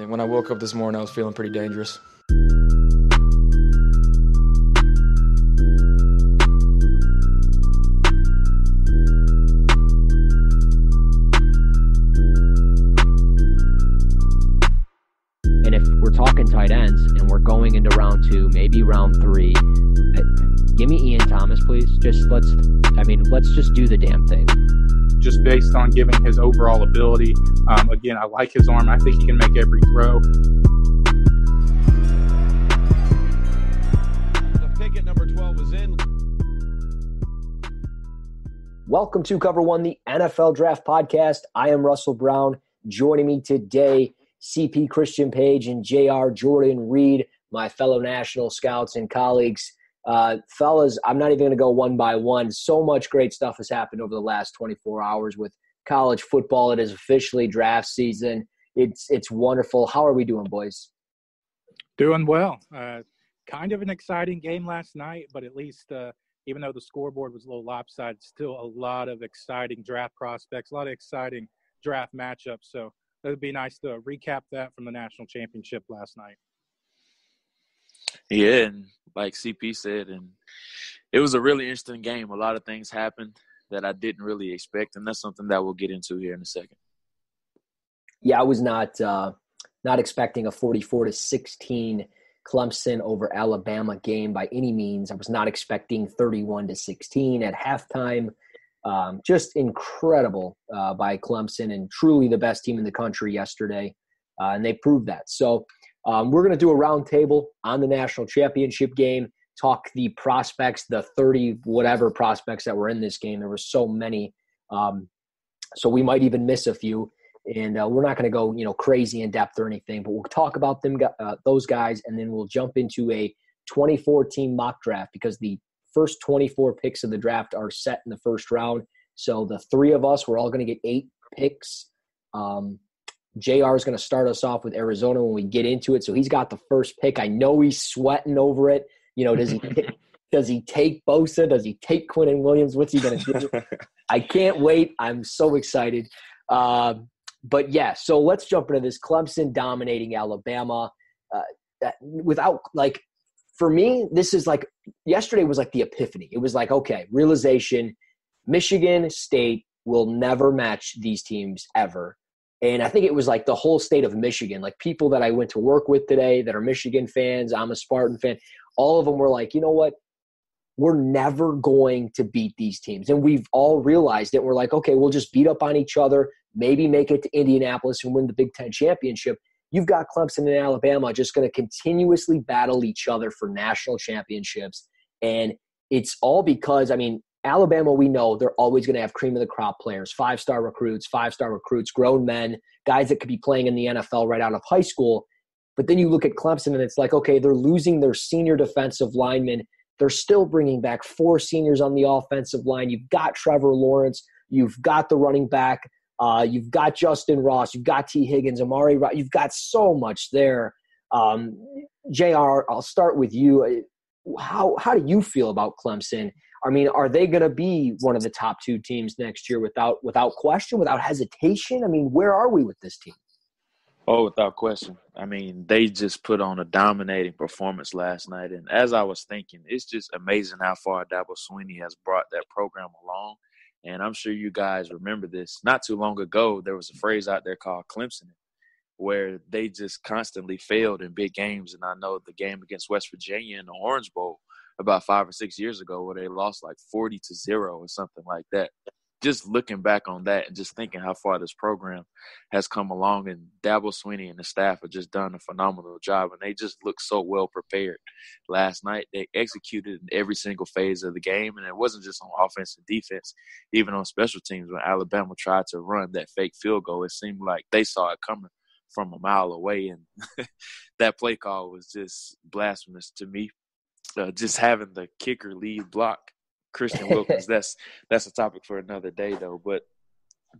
And when I woke up this morning, I was feeling pretty dangerous. And if we're talking tight ends and we're going into round 2, maybe round 3, give me Ian Thomas, please. Let's just do the damn thing. Just based on giving his overall ability. Again, I like his arm. I think he can make every throw. The pick at number 12 is in. Welcome to Cover One, the NFL Draft Podcast. I am Russell Brown. Joining me today, CP Christian Page and JR Jordan Reid, my fellow national scouts and colleagues. Fellas, I'm not even going to go one by one. So much great stuff has happened over the last 24 hours with college football. It is officially draft season. It's wonderful. How are we doing, boys? Doing well. Kind of an exciting game last night, but at least even though the scoreboard was a little lopsided, still a lot of exciting draft prospects, a lot of exciting draft matchups. So it would be nice to recap that from the national championship last night. Yeah, and like CP said, and it was a really interesting game. A lot of things happened that I didn't really expect, and that's something that we'll get into here in a second. Yeah, I was not expecting a 44-16 Clemson over Alabama game by any means. I was not expecting 31-16 at halftime. Just incredible by Clemson, and truly the best team in the country yesterday, and they proved that. So we're going to do a round table on the national championship game, talk the prospects, the 30-whatever prospects that were in this game. There were so many, so we might even miss a few, and we're not going to go crazy in depth or anything, but we'll talk about them, those guys, and then we'll jump into a 24-team mock draft because the first 24 picks of the draft are set in the first round. So the three of us, we're all going to get 8 picks. JR is going to start us off with Arizona when we get into it. So he's got the first pick. I know he's sweating over it. Does he take Bosa? Does he take Quinnen Williams? What's he going to do? I can't wait. I'm so excited. But yeah, so let's jump into this. Clemson dominating Alabama. For me, this is like yesterday was like the epiphany. It was like, okay, realization, Michigan State will never match these teams ever. And I think it was like the whole state of Michigan, like people that I went to work with today that are Michigan fans, I'm a Spartan fan, all of them were like, you know what? We're never going to beat these teams. And we've all realized it. We're like, okay, we'll just beat up on each other, maybe make it to Indianapolis and win the Big Ten championship. You've got Clemson and Alabama just going to continuously battle each other for national championships. And it's all because, Alabama, we know they're always going to have cream of the crop players, five-star recruits, grown men, guys that could be playing in the NFL right out of high school. But then you look at Clemson and it's like, okay, they're losing their senior defensive linemen. They're still bringing back 4 seniors on the offensive line. You've got Trevor Lawrence. You've got the running back. You've got Justin Ross. You've got T. Higgins, Amari. You've got so much there. JR, I'll start with you. How do you feel about Clemson? Are they going to be one of the top 2 teams next year without question, without hesitation? Where are we with this team? Oh, without question. They just put on a dominating performance last night. And as I was thinking, it's just amazing how far Dabo Swinney has brought that program along. And I'm sure you guys remember this. Not too long ago, there was a phrase out there called Clemson, where they just constantly failed in big games. And I know the game against West Virginia in the Orange Bowl about 5 or 6 years ago where they lost like 40-0 or something like that. Just looking back on that and just thinking how far this program has come along, and Dabo Swinney and the staff have just done a phenomenal job, and they just look so well prepared. Last night, they executed in every single phase of the game, and it wasn't just on offense and defense. Even on special teams, when Alabama tried to run that fake field goal, it seemed like they saw it coming from a mile away, and that play call was just blasphemous to me. Just having the kicker lead block Christian Wilkins, that's a topic for another day, though. But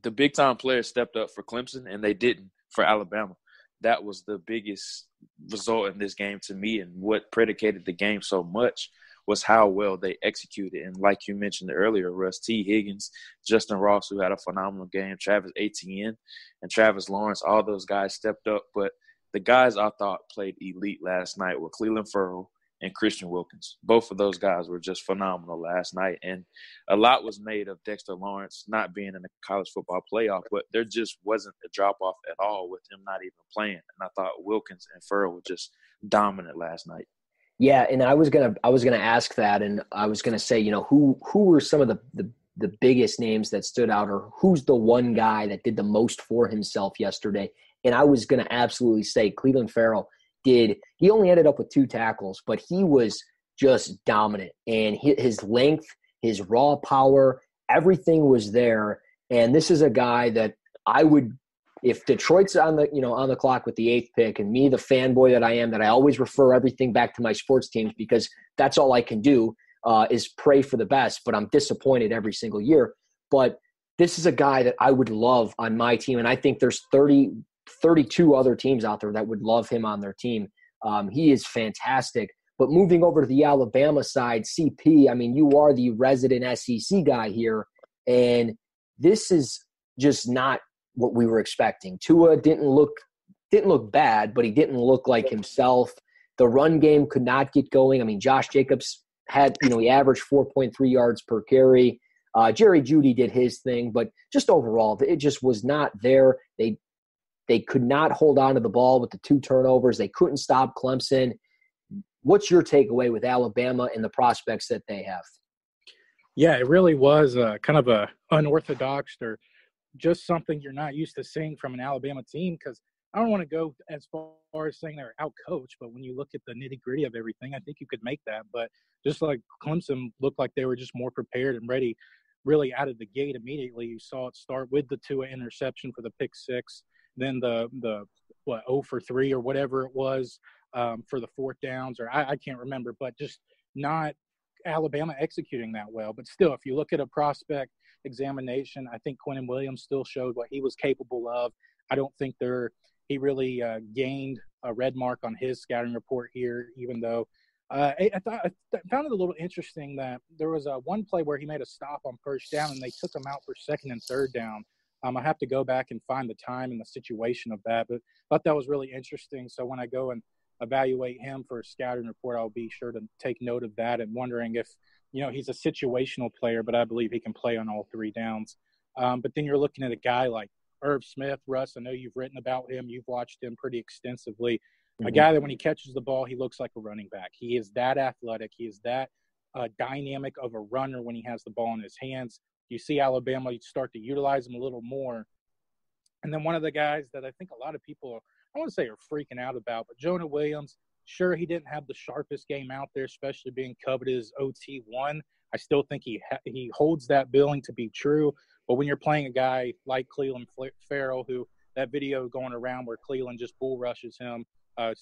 the big-time players stepped up for Clemson, and they didn't for Alabama. That was the biggest result in this game to me, and what predicated the game so much was how well they executed. And like you mentioned earlier, Russ, T. Higgins, Justin Ross, who had a phenomenal game, Travis Etienne, and Travis Lawrence, all those guys stepped up. But the guys I thought played elite last night were Cleveland Ferrell and Christian Wilkins. Both of those guys were just phenomenal last night. And a lot was made of Dexter Lawrence not being in the college football playoff, but there just wasn't a drop-off at all with him not even playing. And I thought Wilkins and Ferrell were just dominant last night. Yeah, and I was gonna ask that, and I was gonna say, who were some of the biggest names that stood out, or who's the one guy that did the most for himself yesterday? And I was gonna absolutely say Cleveland Ferrell did. He only ended up with 2 tackles, but he was just dominant, and his length, his raw power, everything was there. And this is a guy that I would, if Detroit's on the clock with the 8th pick, and me, the fanboy that I am, that I always refer everything back to my sports teams because that's all I can do is pray for the best, but I'm disappointed every single year. But this is a guy that I would love on my team, and I think there's 32 other teams out there that would love him on their team. He is fantastic. But moving over to the Alabama side, CP, I mean, you are the resident SEC guy here, and this is just not what we were expecting. Tua didn't look bad, but he didn't look like himself. The run game could not get going. I mean, Josh Jacobs had, he averaged 4.3 yards per carry. Jerry Jeudy did his thing, but just overall, it just was not there. They could not hold on to the ball with the 2 turnovers. They couldn't stop Clemson. What's your takeaway with Alabama and the prospects that they have? Yeah, it really was kind of a unorthodox, or just something you're not used to seeing from an Alabama team, because I don't want to go as far as saying they're out-coached, but when you look at the nitty-gritty of everything, I think you could make that. But just like Clemson looked like they were just more prepared and ready really out of the gate immediately. You saw it start with the Tua interception for the pick 6, then the 0 for 3 or whatever it was for the 4th downs, or I can't remember, but just not Alabama executing that well. But still, if you look at a prospect examination, I think Quinnen Williams still showed what he was capable of. I don't think he really gained a red mark on his scouting report here, even though I found it a little interesting that there was one play where he made a stop on 1st down and they took him out for 2nd and 3rd down. I have to go back and find the time and the situation of that, but I thought that was really interesting. So when I go and evaluate him for a scouting report, I'll be sure to take note of that, and wondering if, he's a situational player, but I believe he can play on all 3 downs. But then you're looking at a guy like Irv Smith. Russ, I know you've written about him. You've watched him pretty extensively. Mm-hmm. A guy that when he catches the ball, he looks like a running back. He is that athletic. He is that dynamic of a runner when he has the ball in his hands. You see Alabama start to utilize him a little more. And then one of the guys that I think a lot of people, I want to say, are freaking out about, but Jonah Williams, sure, he didn't have the sharpest game out there, especially being coveted as OT1. I still think he holds that billing to be true. But when you're playing a guy like Cleveland Ferrell, who that video going around where Cleveland just bull rushes him,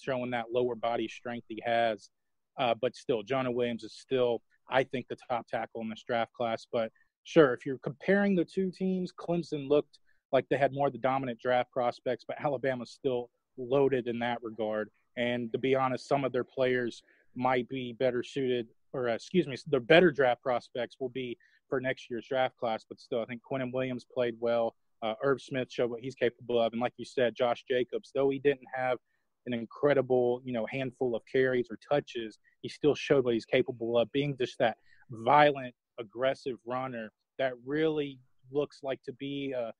showing that lower body strength he has. But still, Jonah Williams is still, I think, the top tackle in this draft class. But sure, if you're comparing the 2 teams, Clemson looked like they had more of the dominant draft prospects, but Alabama's still loaded in that regard. And to be honest, some of their players might be better suited, or their better draft prospects will be for next year's draft class. But still, I think Quinnen Williams played well. Irv Smith showed what he's capable of. And like you said, Josh Jacobs, though he didn't have an incredible, handful of carries or touches, he still showed what he's capable of, being just that violent, aggressive runner that really looks like to be a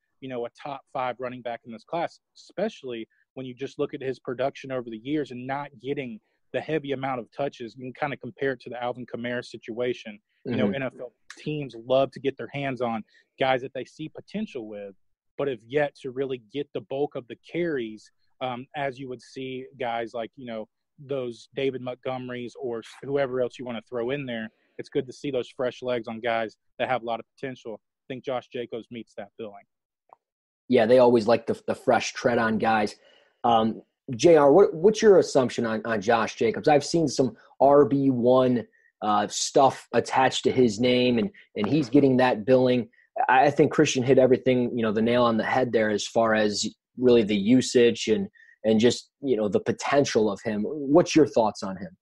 top 5 running back in this class, especially when you just look at his production over the years and not getting the heavy amount of touches. You can kind of compare it to the Alvin Kamara situation. Mm-hmm. NFL teams love to get their hands on guys that they see potential with, but have yet to really get the bulk of the carries, as you would see guys like, those David Montgomerys or whoever else you want to throw in there. It's good to see those fresh legs on guys that have a lot of potential. I think Josh Jacobs meets that billing. Yeah, they always like the fresh tread on guys. JR, what's your assumption on Josh Jacobs? I've seen some RB1 stuff attached to his name, and he's getting that billing. I think Christian hit everything, the nail on the head there as far as really the usage and just, the potential of him. What's your thoughts on him?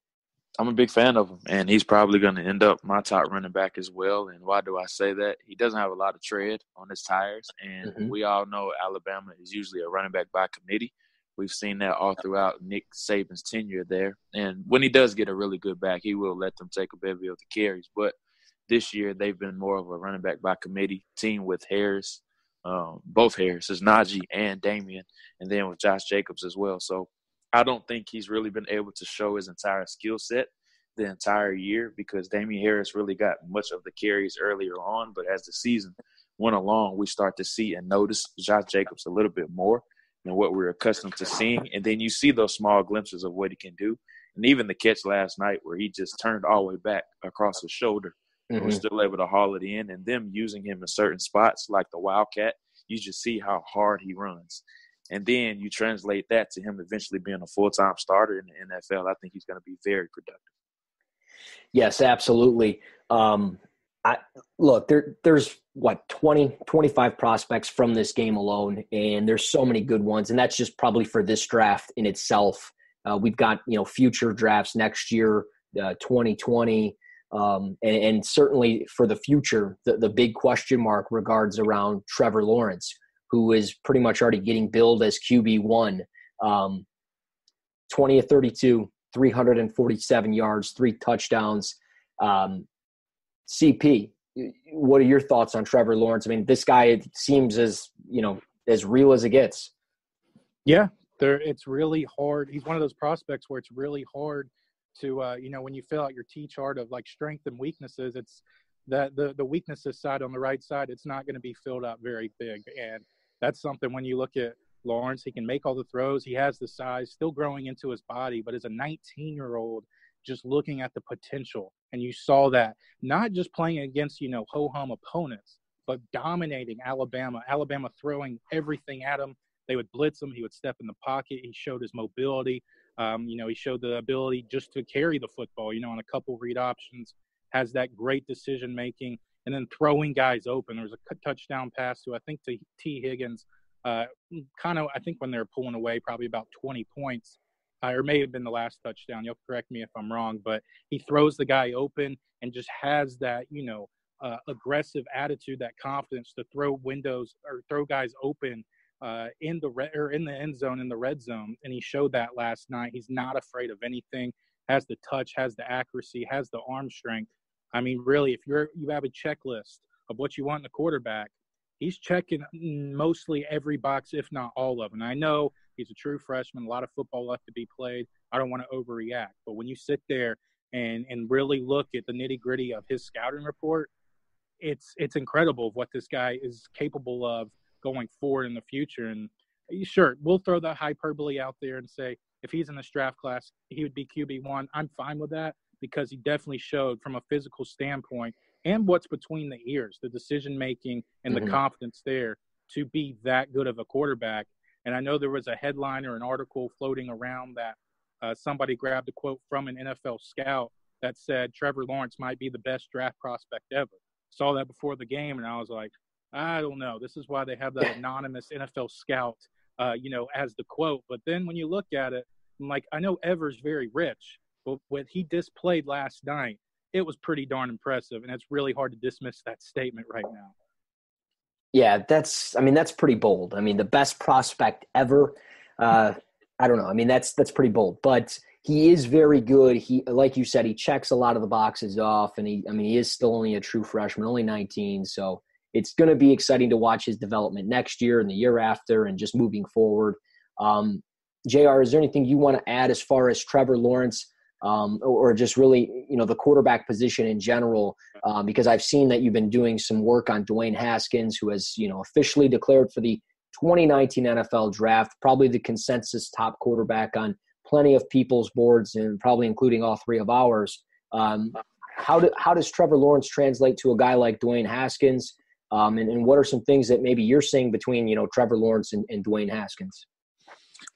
I'm a big fan of him, and he's probably going to end up my top running back as well. And why do I say that? He doesn't have a lot of tread on his tires, and we all know Alabama is usually a running back by committee. We've seen that all throughout Nick Saban's tenure there. And when he does get a really good back, he will let them take a bevy of the carries. But this year, they've been more of a running back by committee team with Harris, both Harrises, Najee and Damian, and then with Josh Jacobs as well. So I don't think he's really been able to show his entire skill set the entire year because Damian Harris really got much of the carries earlier on. But as the season went along, we start to see and notice Josh Jacobs a little bit more than what we're accustomed to seeing. And then you see those small glimpses of what he can do. And even the catch last night where he just turned all the way back across his shoulder and was still able to haul it in. And them using him in certain spots like the Wildcat, you just see how hard he runs. And then you translate that to him eventually being a full-time starter in the NFL. I think he's going to be very productive. Yes, absolutely. There's 20, 25 prospects from this game alone, and there's so many good ones, and that's just probably for this draft in itself. We've got, future drafts next year, 2020, and certainly for the future, the big question mark regards around Trevor Lawrence, who is pretty much already getting billed as QB1, 20 of 32, 347 yards, 3 touchdowns. CP, what are your thoughts on Trevor Lawrence? I mean, this guy, it seems as real as it gets. Yeah, it's really hard. He's one of those prospects where it's really hard to, when you fill out your T chart of like strength and weaknesses, it's that the weaknesses side on the right side, it's not going to be filled out very big. And that's something when you look at Lawrence, he can make all the throws. He has the size, still growing into his body, but as a 19-year-old, just looking at the potential. And you saw that not just playing against, ho-hum opponents, but dominating Alabama throwing everything at him. They would blitz him. He would step in the pocket. He showed his mobility. He showed the ability just to carry the football, on a couple read options, has that great decision-making, and then throwing guys open. There was a touchdown pass to T. Higgins, I think when they were pulling away, probably about 20 points, or may have been the last touchdown. You'll correct me if I'm wrong, but he throws the guy open and just has that, aggressive attitude, that confidence to throw windows or throw guys open in the end zone, in the red zone. And he showed that last night. He's not afraid of anything, has the touch, has the accuracy, has the arm strength. I mean, really, if you have a checklist of what you want in a quarterback, he's checking mostly every box, if not all of them. And I know he's a true freshman, a lot of football left to be played. I don't want to overreact. But when you sit there and really look at the nitty-gritty of his scouting report, it's incredible what this guy is capable of going forward in the future. And sure, we'll throw that hyperbole out there and say if he's in this draft class, he would be QB1. I'm fine with that because he definitely showed from a physical standpoint and what's between the ears, the decision-making and the confidence there to be that good of a quarterback. And I know there was a headline or an article floating around that somebody grabbed a quote from an NFL scout that said Trevor Lawrence might be the best draft prospect ever. Saw that before the game, and I was like, I don't know. This is why they have that anonymous NFL scout, as the quote. But then when you look at it, I'm like, I know Evers very rich, but what he displayed last night, it was pretty darn impressive, and it's really hard to dismiss that statement right now. Yeah, that's pretty bold. I mean, the best prospect ever. I don't know. I mean, that's pretty bold, but he is very good. He, like you said, he checks a lot of the boxes off, and he is still only a true freshman, only 19. So it's going to be exciting to watch his development next year and the year after, and just moving forward. JR, is there anything you want to add as far as Trevor Lawrence? Or just really, the quarterback position in general, because I've seen that you've been doing some work on Dwayne Haskins, who has, officially declared for the 2019 NFL draft, probably the consensus top quarterback on plenty of people's boards and probably including all 3 of ours. How does Trevor Lawrence translate to a guy like Dwayne Haskins? And what are some things that maybe you're seeing between, Trevor Lawrence and Dwayne Haskins?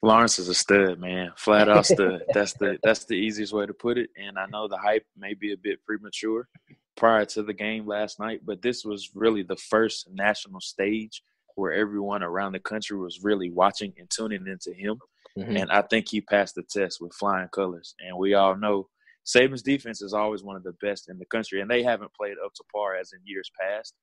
Lawrence is a stud, man. Flat out stud. That's the easiest way to put it. And I know the hype may be a bit premature prior to the game last night, but this was really the first national stage where everyone around the country was really watching and tuning into him. And I think he passed the test with flying colors. And we all know Saban's defense is always one of the best in the country, and they haven't played up to par as in years past.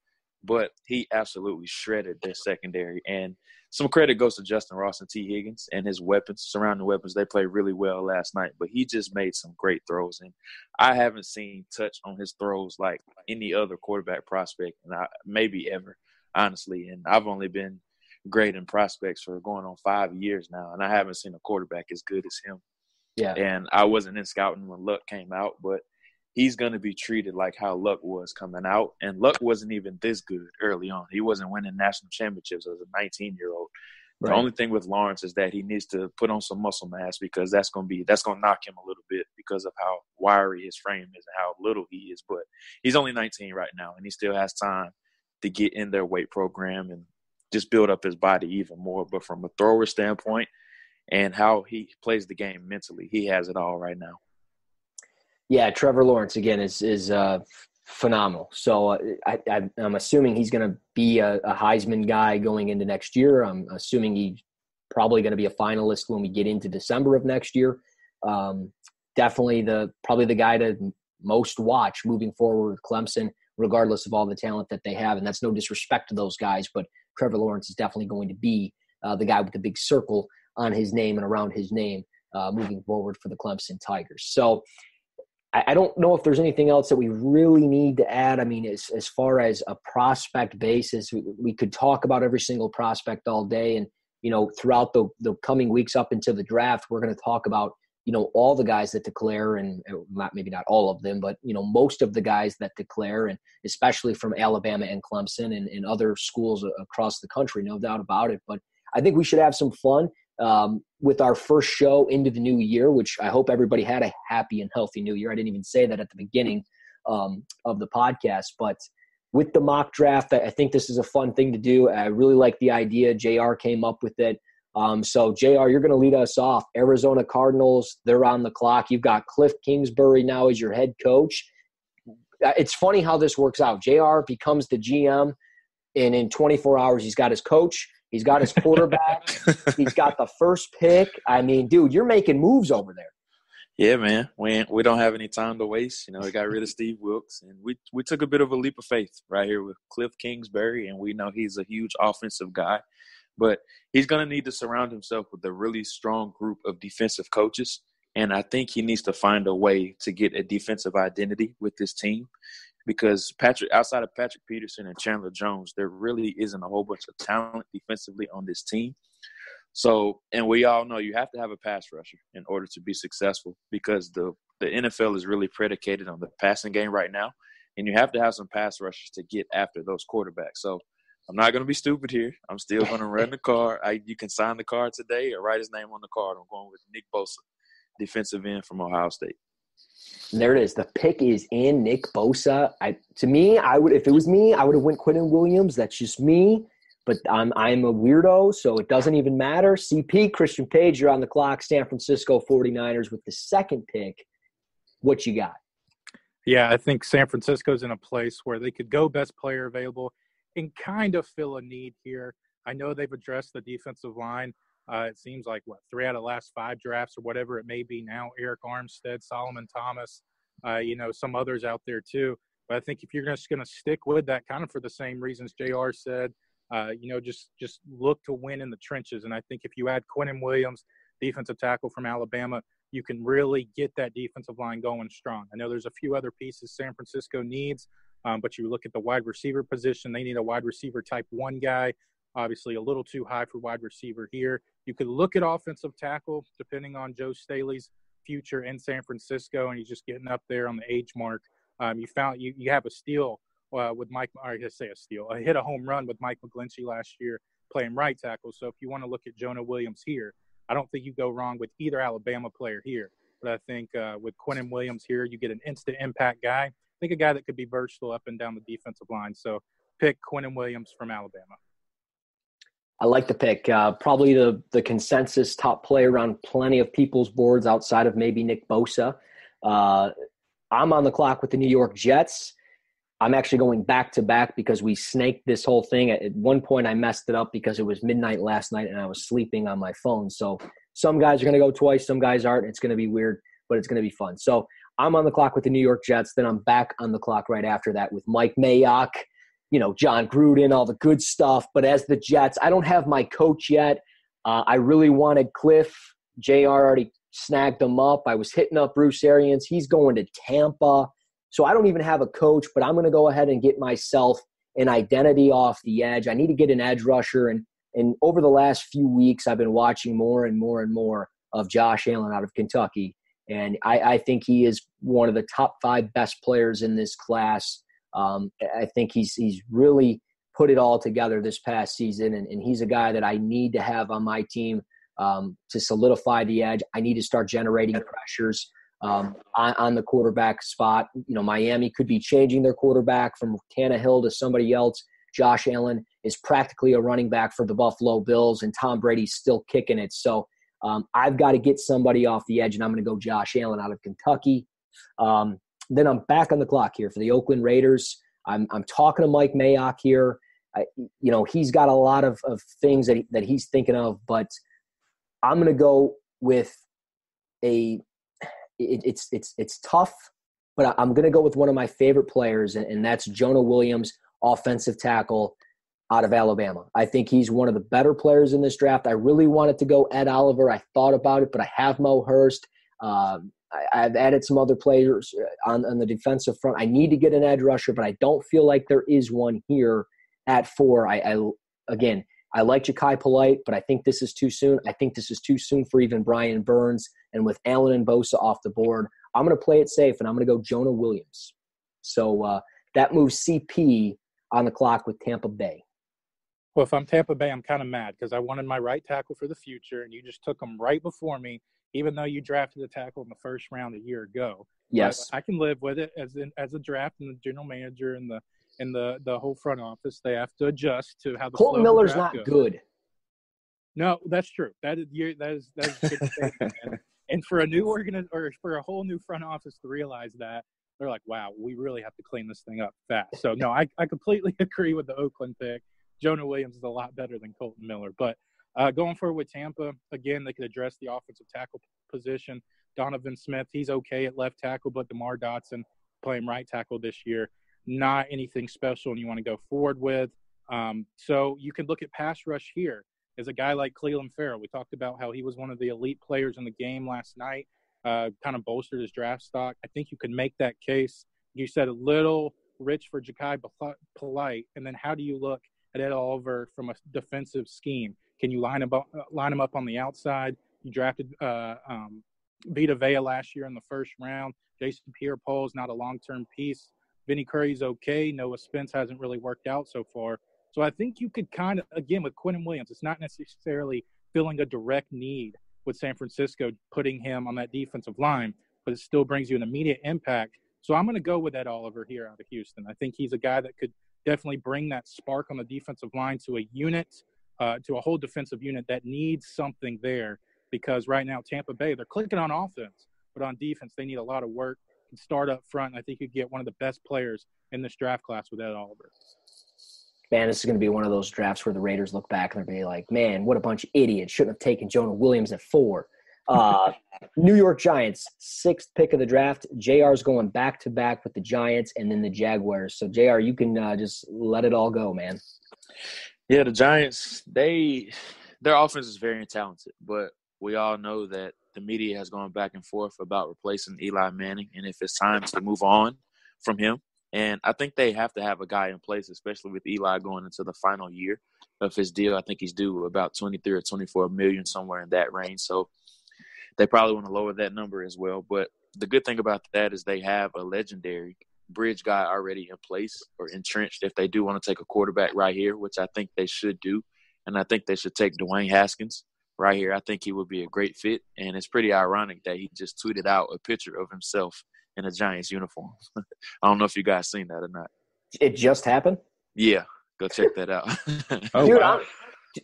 but he absolutely shredded their secondary. And some credit goes to Justin Ross and T. Higgins and his weapons, surrounding weapons. They played really well last night, but he just made some great throws. And I haven't seen touch on his throws like any other quarterback prospect, and maybe ever, honestly. And I've only been grading prospects for going on 5 years now, and I haven't seen a quarterback as good as him. Yeah. And I wasn't in scouting when Luck came out, but he's going to be treated like how Luck was coming out. And Luck wasn't even this good early on. He wasn't winning national championships as a 19-year-old. Right. The only thing with Lawrence is that he needs to put on some muscle mass, because that's going to knock him a little bit because of how wiry his frame is and how little he is. But he's only 19 right now, and he still has time to get in their weight program and just build up his body even more. But from a thrower standpoint and how he plays the game mentally, he has it all right now. Yeah, Trevor Lawrence, again, is phenomenal. So I'm assuming he's going to be a Heisman guy going into next year. I'm assuming he's probably going to be a finalist when we get into December of next year. Definitely probably the guy to most watch moving forward with Clemson, regardless of all the talent that they have. And that's no disrespect to those guys, but Trevor Lawrence is definitely going to be the guy with the big circle on his name and around his name moving forward for the Clemson Tigers. So I don't know if there's anything else that we really need to add. I mean, as far as a prospect basis, we could talk about every single prospect all day. And, throughout the coming weeks up into the draft, we're going to talk about, all the guys that declare, and maybe not all of them, but, most of the guys that declare, and especially from Alabama and Clemson and other schools across the country, no doubt about it. But I think we should have some fun with our first show into the new year, which I hope everybody had a happy and healthy new year. I didn't even say that at the beginning of the podcast, but with the mock draft, I think this is a fun thing to do. I really like the idea. JR came up with it. So JR, you're going to lead us off. Arizona Cardinals, they're on the clock. You've got Cliff Kingsbury now as your head coach. It's funny how this works out. JR becomes the GM, and in 24 hours, he's got his coach. He's got his quarterback. He's got the first pick. I mean, dude, you're making moves over there. Yeah, man. We don't have any time to waste. We got rid of Steve Wilkes, and we took a bit of a leap of faith right here with Cliff Kingsbury, and we know he's a huge offensive guy. But he's going to need to surround himself with a really strong group of defensive coaches, and I think he needs to find a way to get a defensive identity with this team. Because outside of Patrick Peterson and Chandler Jones, there really isn't a whole bunch of talent defensively on this team. So, and we all know you have to have a pass rusher in order to be successful, because the NFL is really predicated on the passing game right now, and you have to have some pass rushers to get after those quarterbacks. So I'm not going to be stupid here. I'm still going to run the card. You can sign the card today or write his name on the card. I'm going with Nick Bosa, defensive end from Ohio State. And there it is. The pick is in. Nick Bosa. To me, if it was me, I would have went Quinnen Williams. That's just me. But I'm a weirdo, so it doesn't even matter. CP, Christian Page, you're on the clock. San Francisco 49ers with the second pick. What you got? Yeah, I think San Francisco's in a place where they could go best player available and kind of fill a need here. I know they've addressed the defensive line. It seems like, 3 out of the last 5 drafts or whatever it may be now, Eric Armstead, Solomon Thomas, some others out there too. But I think if you're just going to stick with that kind of for the same reasons JR said, just look to win in the trenches. And I think if you add Quinnen Williams, defensive tackle from Alabama, you can really get that defensive line going strong. I know there's a few other pieces San Francisco needs, but you look at the wide receiver position, they need a wide receiver type 1 guy. Obviously a little too high for wide receiver here. You could look at offensive tackle depending on Joe Staley's future in San Francisco, and he's just getting up there on the age mark. You have a steal with Mike, or I say a steal. I hit a home run with Mike McGlinchey last year playing right tackle. So if you want to look at Jonah Williams here, I don't think you go wrong with either Alabama player here. But I think with Quinnen Williams here, you get an instant impact guy. I think a guy that could be versatile up and down the defensive line. So pick Quinnen Williams from Alabama. I like the pick. Probably the consensus top player on plenty of people's boards outside of maybe Nick Bosa. I'm on the clock with the New York Jets. I'm actually going back-to-back because we snaked this whole thing. At one point, I messed it up because it was midnight last night and I was sleeping on my phone. So some guys are going to go twice, some guys aren't. It's going to be weird, but it's going to be fun. So I'm on the clock with the New York Jets. Then I'm back on the clock right after that with Mike Mayock. John Gruden, all the good stuff. But as the Jets, I don't have my coach yet. I really wanted Cliff. JR already snagged him up. I was hitting up Bruce Arians. He's going to Tampa. So I don't even have a coach, but I'm going to go ahead and get myself an identity off the edge. I need to get an edge rusher. And over the last few weeks, I've been watching more and more and more of Josh Allen out of Kentucky. And I think he is one of the top 5 best players in this class. I think he's really put it all together this past season, and he's a guy that I need to have on my team to solidify the edge. I need to start generating pressures on the quarterback spot. Miami could be changing their quarterback from Tannehill to somebody else. Josh Allen is practically a running back for the Buffalo Bills, and Tom Brady's still kicking it. So I've got to get somebody off the edge, and I'm going to go Josh Allen out of Kentucky. Then I'm back on the clock here for the Oakland Raiders. I'm talking to Mike Mayock here. He's got a lot of things that he's thinking of, but I'm going to go with it's tough, but I'm going to go with one of my favorite players, and that's Jonah Williams, offensive tackle out of Alabama. I think he's one of the better players in this draft. I really wanted to go Ed Oliver. I thought about it, but I have Mo Hurst. I've added some other players on the defensive front. I need to get an edge rusher, but I don't feel like there is one here at 4. I like Ja'Kai Polite, but I think this is too soon. I think this is too soon for even Brian Burns. And with Allen and Bosa off the board, I'm going to play it safe, and I'm going to go Jonah Williams. So that moves CP on the clock with Tampa Bay. Well, if I'm Tampa Bay, I'm kind of mad because I wanted my right tackle for the future, and you just took him right before me, even though you drafted a tackle in the first round a year ago. Yes. But I can live with it as a draft, and the general manager and the whole front office, they have to adjust to how the Colton flow of the Miller's draft not goes. good. No, that's true. That is a good statement. And for for a whole new front office to realize that, they're like, wow, we really have to clean this thing up fast. So no, I completely agree with the Oakland pick. Jonah Williams is a lot better than Colton Miller. But going forward with Tampa, again, they could address the offensive tackle position. Donovan Smith, he's okay at left tackle, but DeMar Dotson playing right tackle this year, not anything special and you want to go forward with. So you can look at pass rush here as a guy like Clelin Ferrell. We talked about how he was one of the elite players in the game last night, kind of bolstered his draft stock. I think you could make that case. You said a little rich for Ja'Kai Polite, and then how do you look at Ed Oliver from a defensive scheme? Can you line him up on the outside? You drafted Vita Vea last year in the first round. Jason Pierre-Paul is not a long-term piece. Vinny Curry's okay. Noah Spence hasn't really worked out so far. So I think you could kind of, again, with Quinnen Williams, it's not necessarily filling a direct need with San Francisco, putting him on that defensive line, but it still brings you an immediate impact. So I'm going to go with Ed Oliver here out of Houston. I think he's a guy that could definitely bring that spark on the defensive line to a unit, to a whole defensive unit that needs something there, because right now Tampa Bay, they're clicking on offense, but on defense they need a lot of work and start up front. I think you get one of the best players in this draft class with Ed Oliver. Man, this is going to be one of those drafts where the Raiders look back and they'll be like, man, what a bunch of idiots. Shouldn't have taken Jonah Williams at 4. New York Giants, 6th pick of the draft. JR's going back-to-back with the Giants and then the Jaguars. So, JR, you can just let it all go, man. Yeah, the Giants, their offense is very talented, but we all know that the media has gone back and forth about replacing Eli Manning and if it's time to move on from him. And I think they have to have a guy in place, especially with Eli going into the final year of his deal. I think he's due about 23 or 24 million, somewhere in that range. So they probably want to lower that number as well. But the good thing about that is they have a legendary bridge guy already in place or entrenched if they do want to take a quarterback right here, which I think they should do. And I think they should take Dwayne Haskins right here. I think he would be a great fit. And it's pretty ironic that he just tweeted out a picture of himself in a Giants uniform. I don't know if you guys seen that or not. It just happened? Yeah, go check that out. Dude, wow.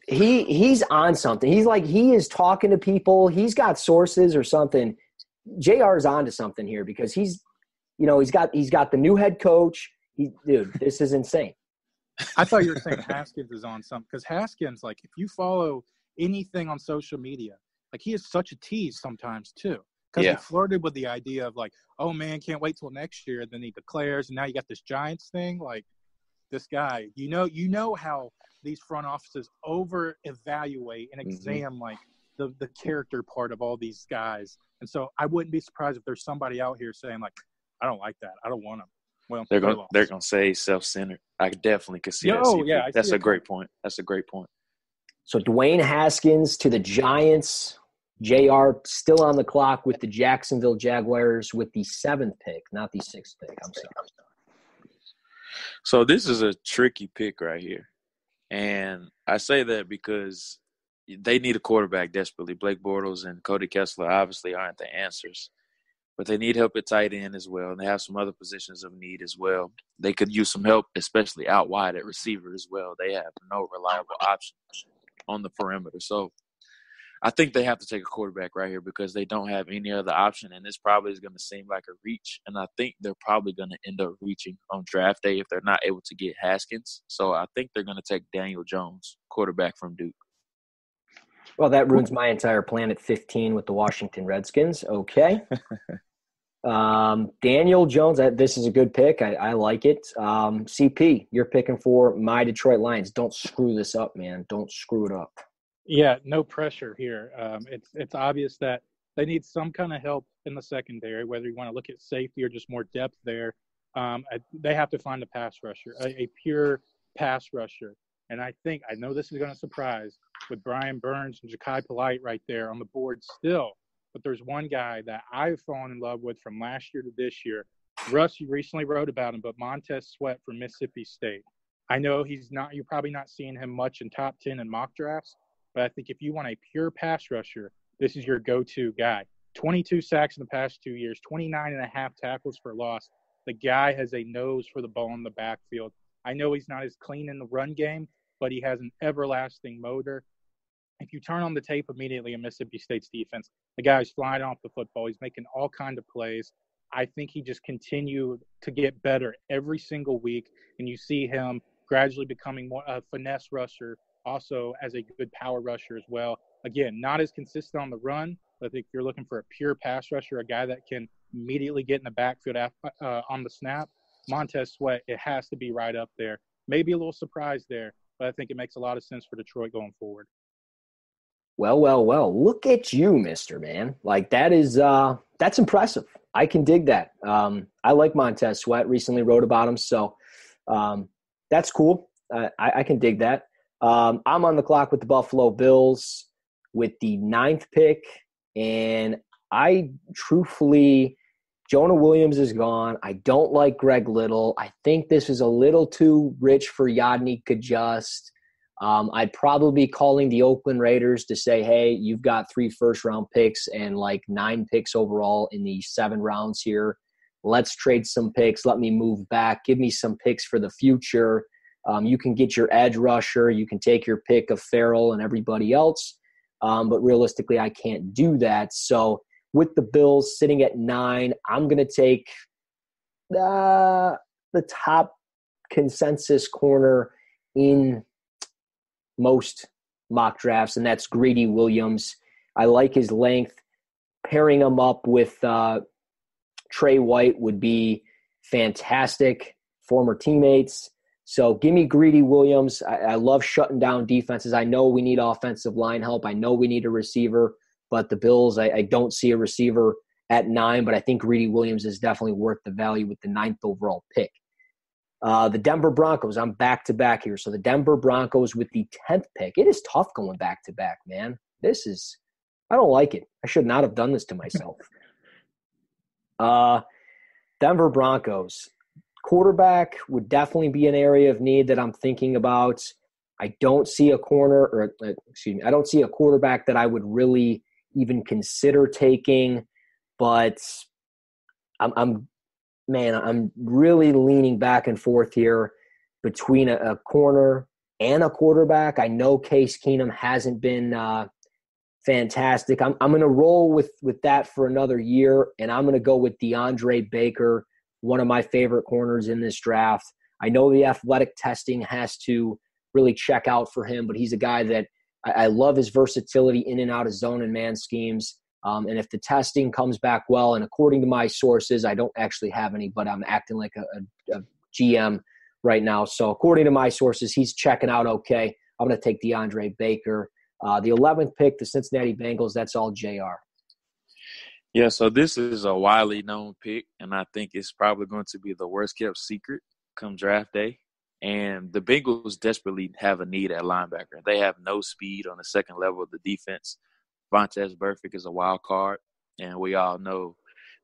He's on something. He is talking to people. He's got sources or something. JR is on to something here because he's got the new head coach. Dude, this is insane. I thought you were saying Haskins is on something because Haskins, like, if you follow anything on social media, like, he is such a tease sometimes too. Because he flirted with the idea of, like, oh, man, can't wait till next year. And then he declares, and now you got this Giants thing. Like, this guy. You know how these front offices over-evaluate and examine like the character part of all these guys. And so I wouldn't be surprised if there's somebody out here saying like, I don't like that. I don't want him. Well, they're gonna say self-centered. I definitely could see that. Oh, yeah, that's a great point. That's a great point. So Dwayne Haskins to the Giants. JR still on the clock with the Jacksonville Jaguars with the 7th pick, not the 6th pick. I'm sorry. So this is a tricky pick right here. And I say that because they need a quarterback desperately. Blake Bortles and Cody Kessler obviously aren't the answers. But they need help at tight end as well. And they have some other positions of need as well. They could use some help, especially out wide at receiver as well. They have no reliable option on the perimeter. So I think they have to take a quarterback right here because they don't have any other option. And this probably is going to seem like a reach. And I think they're probably going to end up reaching on draft day if they're not able to get Haskins. So I think they're going to take Daniel Jones, quarterback from Duke. Well, that ruins my entire plan at 15 with the Washington Redskins. Okay. Daniel Jones, this is a good pick. I like it. CP, you're picking for my Detroit Lions. Don't screw this up, man. Don't screw it up. Yeah, no pressure here. It's obvious that they need some kind of help in the secondary, whether you want to look at safety or just more depth there. They have to find a pass rusher, a pure pass rusher. And I know this is going to surprise with Brian Burns and Ja'Kai Polite right there on the board still. But there's one guy that I've fallen in love with from last year to this year. Russ, you recently wrote about him, but Montez Sweat from Mississippi State. I know you're probably not seeing him much in top 10 and mock drafts, but I think if you want a pure pass rusher, this is your go-to guy. 22 sacks in the past 2 years, 29.5 tackles for loss. The guy has a nose for the ball in the backfield. I know he's not as clean in the run game, but he has an everlasting motor. If you turn on the tape immediately in Mississippi State's defense, the guy's flying off the football. He's making all kinds of plays. I think he just continued to get better every single week, and you see him gradually becoming more a finesse rusher, also as a good power rusher as well. Again, not as consistent on the run, but I think if you're looking for a pure pass rusher, a guy that can immediately get in the backfield on the snap, Montez Sweat, it has to be right up there. Maybe a little surprise there, but I think it makes a lot of sense for Detroit going forward. Well. Look at you, Mister Man. Like that's impressive. I can dig that. I like Montez Sweat. Recently wrote about him, so that's cool. I can dig that. I'm on the clock with the Buffalo Bills with the 9th pick, and I truthfully, Jonah Williams is gone. I don't like Greg Little. I think this is a little too rich for Yadnik Adjust. I'd probably be calling the Oakland Raiders to say, hey, you've got 3 first-round picks and like 9 picks overall in the 7 rounds here. Let's trade some picks. Let me move back. Give me some picks for the future. You can get your edge rusher. You can take your pick of Farrell and everybody else. But realistically, I can't do that. So with the Bills sitting at 9, I'm going to take the top consensus corner in most mock drafts, and that's Greedy Williams. I like his length. Pairing him up with Trey White would be fantastic. Former teammates. So give me Greedy Williams. I love shutting down defenses. I know we need offensive line help. I know we need a receiver, but the Bills, I don't see a receiver at 9, but I think Greedy Williams is definitely worth the value with the 9th overall pick. The Denver Broncos, I'm back-to-back here. So the Denver Broncos with the 10th pick. It is tough going back-to-back, man. I don't like it. I should not have done this to myself. Denver Broncos. Quarterback would definitely be an area of need that I'm thinking about. I don't see a I don't see a quarterback that I would really even consider taking, but I'm really leaning back and forth here between a corner and a quarterback. I know Case Keenum hasn't been fantastic. I'm going to roll with that for another year, and I'm going to go with DeAndre Baker, one of my favorite corners in this draft. I know the athletic testing has to really check out for him, but he's a guy that I love his versatility in and out of zone and man schemes. And if the testing comes back well, and according to my sources, I don't actually have any, but I'm acting like a GM right now. So according to my sources, he's checking out okay. I'm going to take DeAndre Baker. The 11th pick, the Cincinnati Bengals, that's all JR. Yeah, so this is a widely known pick, and I think it's probably going to be the worst-kept secret come draft day. And the Bengals desperately have a need at linebacker. They have no speed on the second level of the defense. Vontaze Burfict is a wild card, and we all know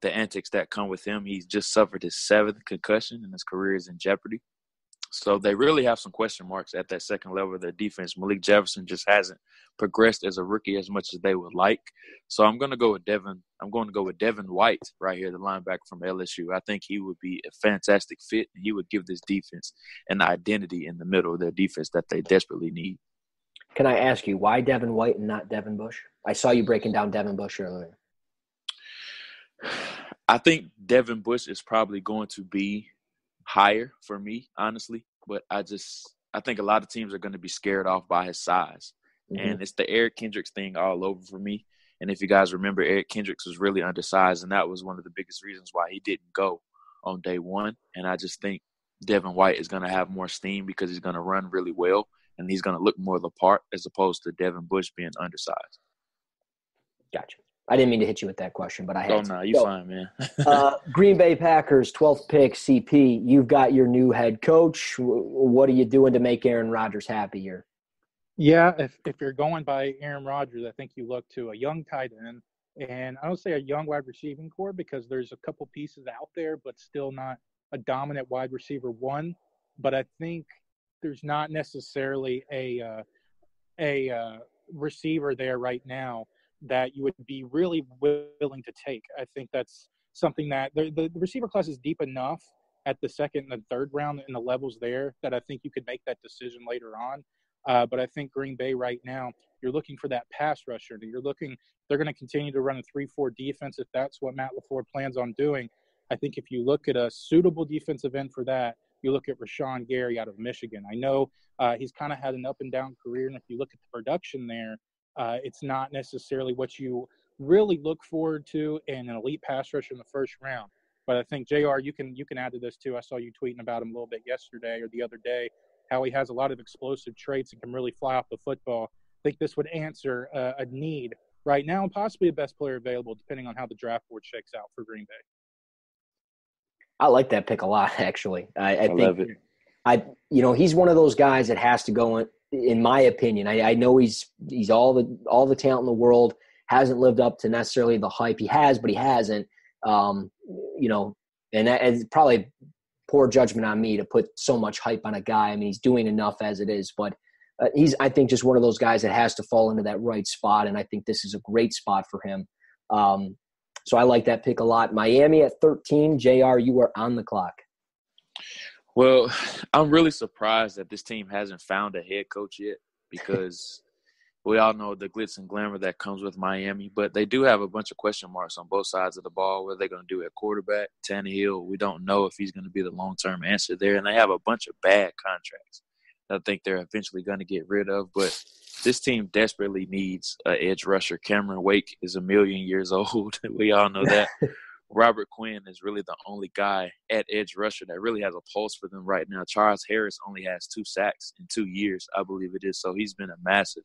the antics that come with him. He's just suffered his 7th concussion, and his career is in jeopardy. So they really have some question marks at that second level of their defense. Malik Jefferson just hasn't progressed as a rookie as much as they would like. So I'm going to go with Devin. I'm going to go with Devin White right here, the linebacker from LSU. I think he would be a fantastic fit, and he would give this defense an identity in the middle of their defense that they desperately need. Can I ask you, why Devin White and not Devin Bush? I saw you breaking down Devin Bush earlier. I think Devin Bush is probably going to be higher for me, honestly. But I think a lot of teams are going to be scared off by his size. Mm-hmm. And it's the Eric Kendricks thing all over for me. And if you guys remember, Eric Kendricks was really undersized, and that was one of the biggest reasons why he didn't go on day one. And I just think Devin White is going to have more steam because he's going to run really well, and he's going to look more the part as opposed to Devin Bush being undersized. Gotcha. I didn't mean to hit you with that question, but I had to. Oh, no, you're fine, man. Green Bay Packers, 12th pick, CP. You've got your new head coach. What are you doing to make Aaron Rodgers happy here? Yeah, if you're going by Aaron Rodgers, I think you look to a young tight end. And I don't say a young wide receiving core because there's a couple pieces out there, but still not a dominant wide receiver one. But I think there's not necessarily a receiver there right now that you would be really willing to take. I think that's something that the receiver class is deep enough at the second and the third round in the levels there that I think you could make that decision later on. But I think Green Bay right now, you're looking for that pass rusher. They're going to continue to run a 3-4 defense if that's what Matt LaFleur plans on doing. I think if you look at a suitable defensive end for that, you look at Rashawn Gary out of Michigan. I know he's kind of had an up and down career, and if you look at the production there, it's not necessarily what you really look forward to in an elite pass rusher in the first round. But I think, JR, you can add to this too. I saw you tweeting about him a little bit yesterday or the other day, how he has a lot of explosive traits and can really fly off the football. I think this would answer a need right now and possibly a best player available depending on how the draft board shakes out for Green Bay. I like that pick a lot, actually. I think love it. He's one of those guys that has to go in my opinion. I know he's all the talent in the world, hasn't lived up to necessarily the hype. He has, but he hasn't. And that is probably poor judgment on me to put so much hype on a guy. I mean, he's doing enough as it is, but he's, I think, just one of those guys that has to fall into that right spot, and I think this is a great spot for him. So I like that pick a lot. Miami at 13. JR, you are on the clock. Well, I'm really surprised that this team hasn't found a head coach yet because we all know the glitz and glamour that comes with Miami, but they do have a bunch of question marks on both sides of the ball. What are they going to do at quarterback? Tannehill, we don't know if he's going to be the long-term answer there, and they have a bunch of bad contracts that I think they're eventually going to get rid of. But this team desperately needs an edge rusher. Cameron Wake is a million years old. We all know that. Robert Quinn is really the only guy at edge rusher that really has a pulse for them right now. Charles Harris only has 2 sacks in 2 years, I believe it is. So he's been a massive,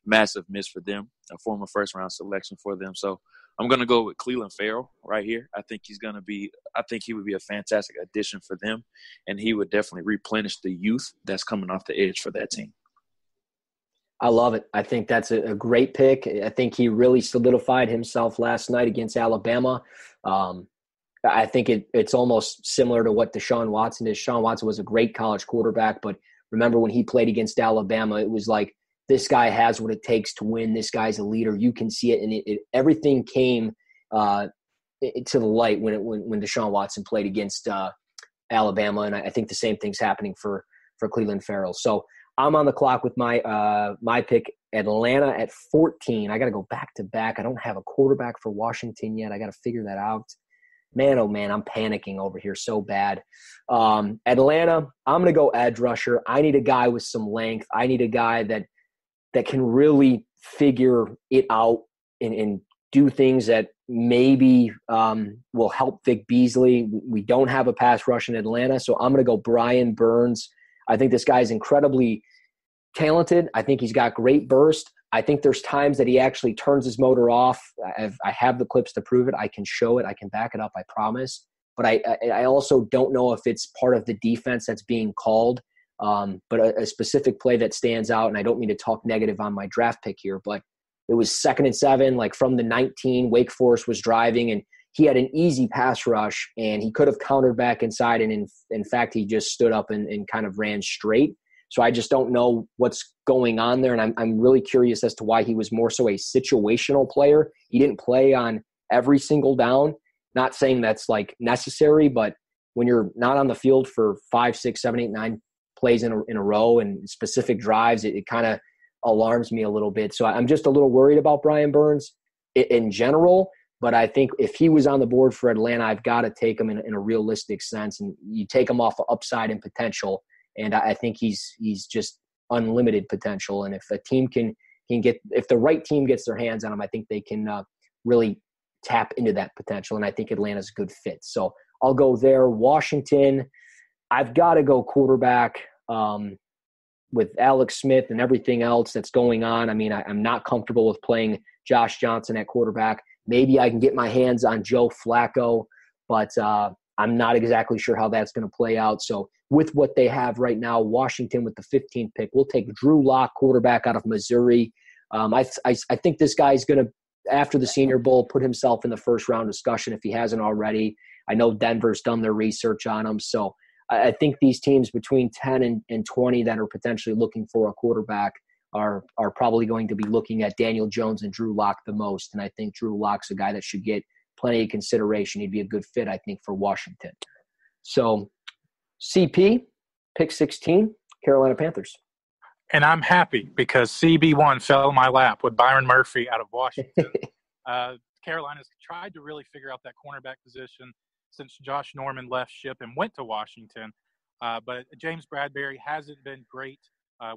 massive miss for them, a former first-round selection for them. So I'm going to go with Clelin Ferrell right here. I think he would be a fantastic addition for them, and he would definitely replenish the youth that's coming off the edge for that team. I love it. I think that's a great pick. I think he really solidified himself last night against Alabama. I think it's almost similar to what Deshaun Watson is. Deshaun Watson was a great college quarterback, but remember when he played against Alabama, it was like, this guy has what it takes to win. This guy's a leader. You can see it, and everything came to the light when Deshaun Watson played against Alabama, and I think the same thing's happening for Clelin Ferrell. So I'm on the clock with my pick, Atlanta at 14. I got to go back to back. I don't have a quarterback for Washington yet. I got to figure that out. Man, oh man, I'm panicking over here so bad. Atlanta, I'm going to go edge rusher. I need a guy with some length. I need a guy that can really figure it out and do things that maybe will help Vic Beasley. We don't have a pass rush in Atlanta, so I'm going to go Brian Burns. I think this guy is incredibly talented. I think he's got great burst. I think there's times that he actually turns his motor off. I have the clips to prove it. I can show it. I can back it up, I promise. But I also don't know if it's part of the defense that's being called. But a specific play that stands out, and I don't mean to talk negative on my draft pick here, but it was 2nd and 7, like from the 19, Wake Forest was driving, and he had an easy pass rush, and he could have countered back inside, and in fact, he just stood up and kind of ran straight. So I just don't know what's going on there, and I'm really curious as to why he was more so a situational player. He didn't play on every single down. Not saying that's like necessary, but when you're not on the field for 5, 6, 7, 8, 9 plays in a row and specific drives, it kind of alarms me a little bit. So I'm just a little worried about Brian Burns in general, but I think if he was on the board for Atlanta, I've got to take him in a realistic sense, and you take him off of upside and potential, and I think he's just unlimited potential. And if a team can get, if the right team gets their hands on him, I think they can really tap into that potential, and I think Atlanta's a good fit. So I'll go there. Washington, I've got to go quarterback. With Alex Smith and everything else that's going on, I mean, I'm not comfortable with playing Josh Johnson at quarterback. Maybe I can get my hands on Joe Flacco, but I'm not exactly sure how that's going to play out. So with what they have right now, Washington with the 15th pick, we'll take Drew Lock, quarterback out of Missouri. I think this guy's going to, after the Senior Bowl, put himself in the first-round discussion if he hasn't already. I know Denver's done their research on him, so I think these teams between 10 and 20 that are potentially looking for a quarterback are probably going to be looking at Daniel Jones and Drew Lock the most. And I think Drew Lock's a guy that should get plenty of consideration. He'd be a good fit, I think, for Washington. So CP, pick 16, Carolina Panthers. And I'm happy because CB1 fell in my lap with Byron Murphy out of Washington. Carolina's tried to really figure out that cornerback position since Josh Norman left ship and went to Washington. But James Bradbury hasn't been great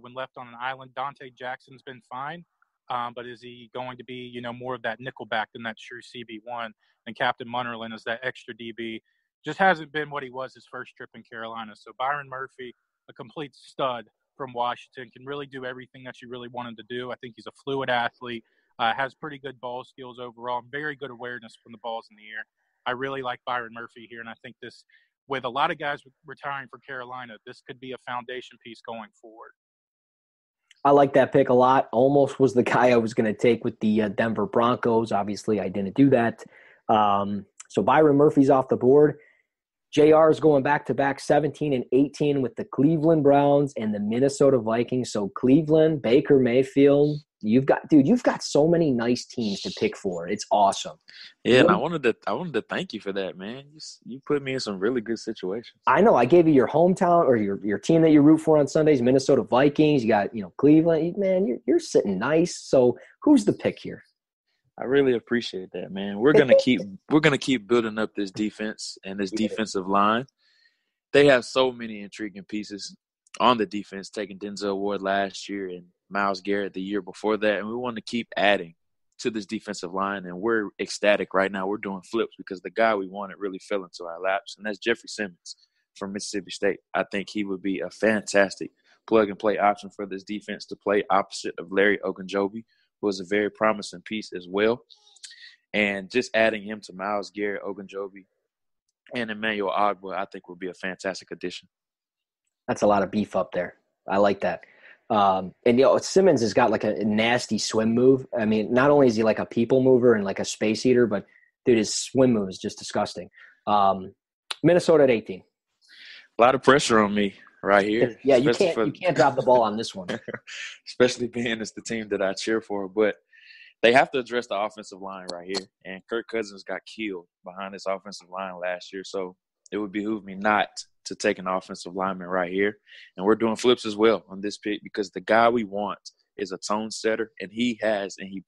when left on an island. Dante Jackson's been fine, but is he going to be, more of that nickelback than that true CB1? And Captain Munnerlyn is that extra DB. Just hasn't been what he was his first trip in Carolina. So Byron Murphy, a complete stud from Washington, can really do everything that you really want him to do. I think he's a fluid athlete, has pretty good ball skills overall, and very good awareness when the ball's in the air. I really like Byron Murphy here, and I think this, with a lot of guys retiring for Carolina, this could be a foundation piece going forward. I like that pick a lot. Almost was the guy I was going to take with the Denver Broncos. Obviously, I didn't do that. So Byron Murphy's off the board. JR is going back-to-back 17 and 18 with the Cleveland Browns and the Minnesota Vikings. So Cleveland, Baker Mayfield, you've got so many nice teams to pick for. It's awesome. Yeah, and I wanted to thank you for that, man. You put me in some really good situations. I know. I gave you your hometown or your team that you root for on Sundays, Minnesota Vikings. You got, Cleveland. Man, you're sitting nice. So who's the pick here? I really appreciate that, man. We're gonna keep building up this defense and this defensive line. They have so many intriguing pieces on the defense, taking Denzel Ward last year and Myles Garrett the year before that, and we want to keep adding to this defensive line, and we're ecstatic right now. We're doing flips because the guy we wanted really fell into our laps, and that's Jeffrey Simmons from Mississippi State. I think he would be a fantastic plug-and-play option for this defense to play opposite of Larry Ogunjobi, who is a very promising piece as well. And just adding him to Myles Garrett, Ogunjobi, and Emmanuel Ogbah, I think would be a fantastic addition. That's a lot of beef up there. I like that. And Simmons has got like a nasty swim move. I mean, not only is he like a people mover and like a space eater, but dude, his swim move is just disgusting. Minnesota at 18. A lot of pressure on me right here. Yeah, you can't drop the ball on this one. Especially being it's the team that I cheer for. But they have to address the offensive line right here. And Kirk Cousins got killed behind this offensive line last year. So it would behoove me not to take an offensive lineman right here. And we're doing flips as well on this pick because the guy we want is a tone setter, and he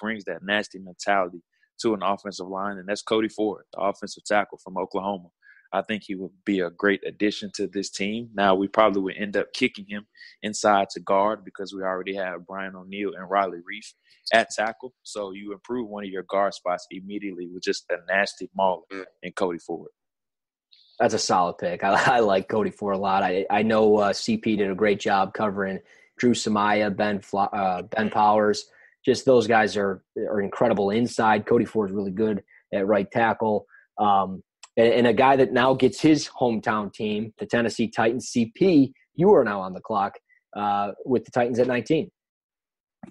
brings that nasty mentality to an offensive line, and that's Cody Ford, the offensive tackle from Oklahoma. I think he would be a great addition to this team. Now, we probably would end up kicking him inside to guard because we already have Brian O'Neill and Riley Reif at tackle. So you improve one of your guard spots immediately with just a nasty mauler in Cody Ford. That's a solid pick. I like Cody Ford a lot. I know CP did a great job covering Drew Samaya, Ben Powers. Just those guys are incredible inside. Cody Ford's really good at right tackle. And a guy that now gets his hometown team, the Tennessee Titans, CP, you are now on the clock with the Titans at 19.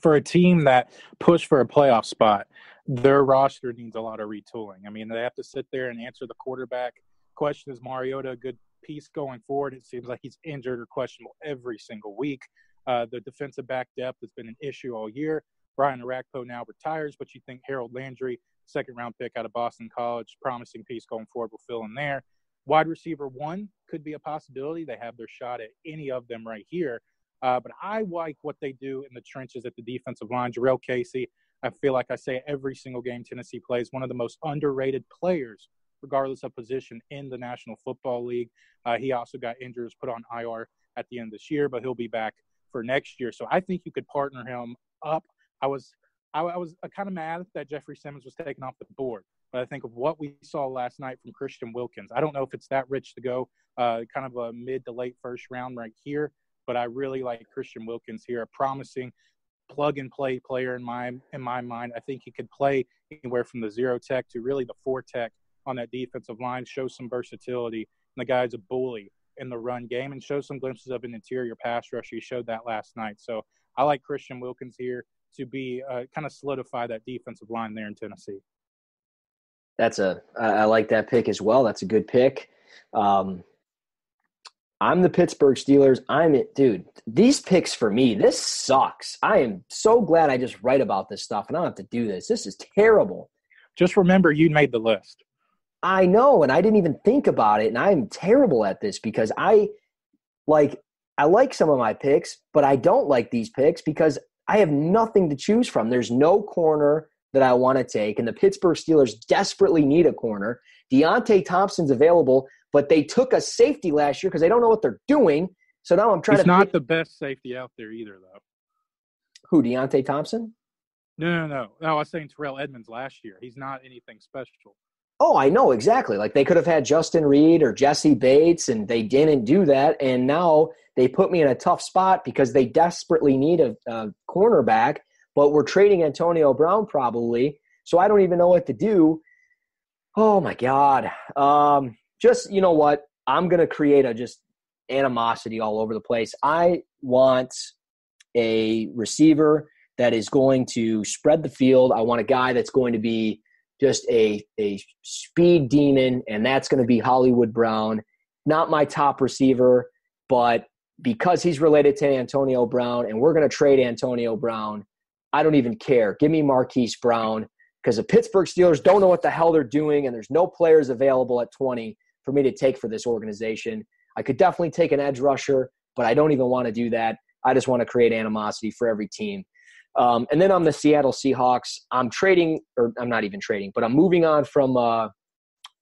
For a team that pushed for a playoff spot, their roster needs a lot of retooling. I mean, they have to sit there and answer the quarterback question. Is Mariota a good piece going forward? It seems like he's injured or questionable every single week. The defensive back depth has been an issue all year. Brian Arakpo now retires, but you think Harold Landry, second-round pick out of Boston College, promising piece going forward, will fill in there. Wide receiver 1 could be a possibility. They have their shot at any of them right here. But I like what they do in the trenches at the defensive line. Jarrell Casey, I feel like I say every single game Tennessee plays, one of the most underrated players, regardless of position, in the National Football League. He also got injured, was put on IR at the end of this year, but he'll be back for next year. So I think you could partner him up. I was kind of mad that Jeffrey Simmons was taken off the board, but I think of what we saw last night from Christian Wilkins. I don't know if it's that rich to go, kind of a mid to late first round right here, but I really like Christian Wilkins here, a promising plug-and-play player in my mind. I think he could play anywhere from the 0 tech to really the 4 tech on that defensive line, show some versatility. And the guy's a bully in the run game and show some glimpses of an interior pass rush. He showed that last night. So I like Christian Wilkins here to be kind of solidify that defensive line there in Tennessee. I like that pick as well. That's a good pick. I'm the Pittsburgh Steelers. Dude, these picks for me, this sucks. I am so glad I just write about this stuff and I don't have to do this. This is terrible. Just remember you made the list. I know, and I didn't even think about it, and I'm terrible at this because I like some of my picks, but I don't like these picks because I have nothing to choose from. There's no corner that I want to take, and the Pittsburgh Steelers desperately need a corner. Deontay Thompson's available, but they took a safety last year because they don't know what they're doing. So now I'm trying He's not the best safety out there either, though. Who, Deontay Thompson? No. No, I was saying Terrell Edmonds last year. He's not anything special. Oh, I know, exactly. Like they could have had Justin Reed or Jesse Bates, and they didn't do that. And now they put me in a tough spot because they desperately need a cornerback, but we're trading Antonio Brown probably. So I don't even know what to do. Oh, my God. Just, you know what? I'm going to create just animosity all over the place. I want a receiver that is going to spread the field. I want a guy that's going to be just a speed demon, and that's going to be Hollywood Brown. Not my top receiver, but because he's related to Antonio Brown and we're going to trade Antonio Brown, I don't even care. Give me Marquise Brown because the Pittsburgh Steelers don't know what the hell they're doing, and there's no players available at 20 for me to take for this organization. I could definitely take an edge rusher, but I don't even want to do that. I just want to create animosity for every team. And then I'm the Seattle Seahawks. I'm not even trading, but I'm moving on from